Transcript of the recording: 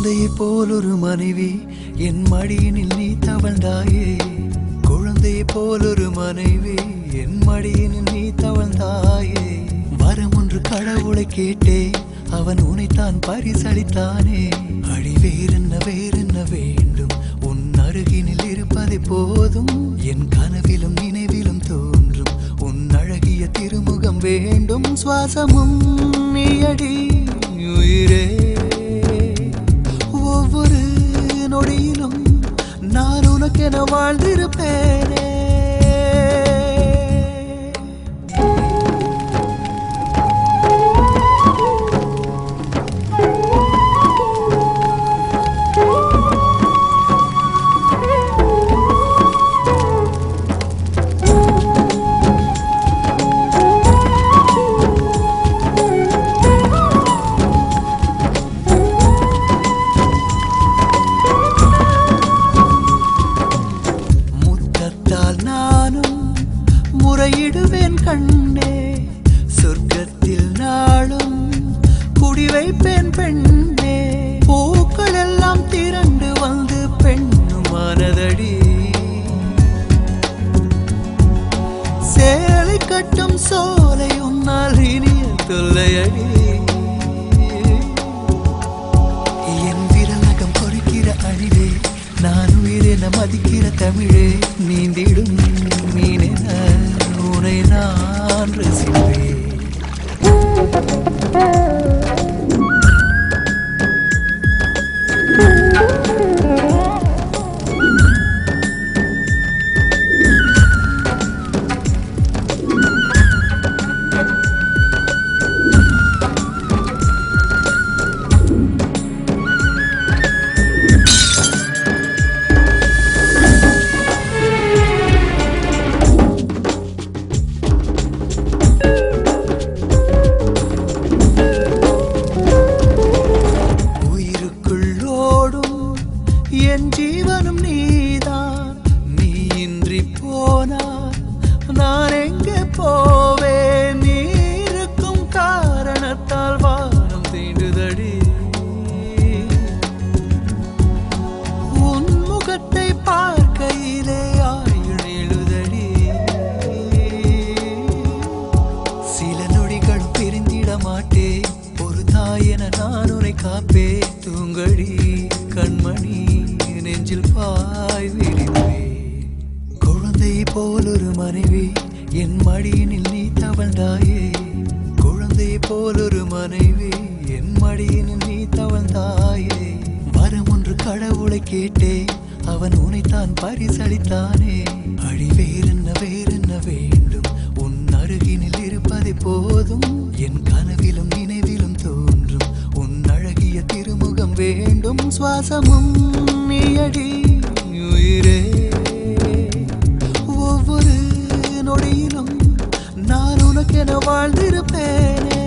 குழந்தையை போல் ஒரு மனைவி என் மடியினில் நீ தவழ்ந்தாயே. குழந்தையை போல் ஒரு மனைவி என் மடியினில் நீ தவழ்ந்தாயே. வரம் ஒன்று கடவுளை கேட்டே, அவன் உனைத்தான் பரிசளித்தானே. அடி வேறென்ன வேண்டும், உன் அருகினில் இருப்பதை போதும். என் கனவிலும் நினைவிலும் தோன்றும் உன் அழகிய திருமுகம் வேண்டும். சுவாசமும் நீயடி உயிரே, ஒவ்வொரு நொடியிலும் நான் உனக்கென வாழ்ந்திருப்பேனே. முறையிடுவேன் கண்ணே, சொர்க்கத்தில் நாளும் குடி வைப்பேன் பெண்ணே. பூக்கள் எல்லாம் திரண்டு வந்து பெண்ணும் மனதடி, சேலை கட்டும் சோலை உன்னால் இனிய தொல்லையடி. என் விரலகம் பொறுக்கிற அழிவே, நான் உயிரென மதிக்கிற தமிழே. நீந்திடும் மீனென உனை நான் ரசிப்பேன். என் ஜீவனும் நீதான், நீ இன்றி போனார் நான் எங்கே போவேன். நீ இருக்கும் காரணத்தால் வானம் தீண்டுதடி, உன் முகத்தை பார்க்கையிலே ஆயுள் எழுதடி. சில நொடிகளும் பிரிந்திட மாட்டேன், ஒரு தாயென நான் உன்னை காப்பே. தூங்கடி கண்மணி, நெஞ்சில் பாய் விரிவே. குழந்தையை போல் ஒரு மனைவி என் மடியினில் நீ தவழ்ந்தாயே. குழந்தையை போல் ஒரு மனைவி என் மடியினில் நீ தவழ்ந்தாயே. வரம் ஒன்று கடவுளை கேட்டே, அவன் உனைத்தான் பரிசளித்தானே. அடி வேறென்ன வேண்டும், உன் அருகினில் இருப்பதை போதும். என் கனவிலும் நினைவிலும் தோன்றும் உன் அழகிய திருமுகம் வேண்டும். சுவாசமும் நீயடி உயிரே, ஒவ்வொரு நொடியிலும் நான் உனக்கென வாழ்ந்திருப்பேனே.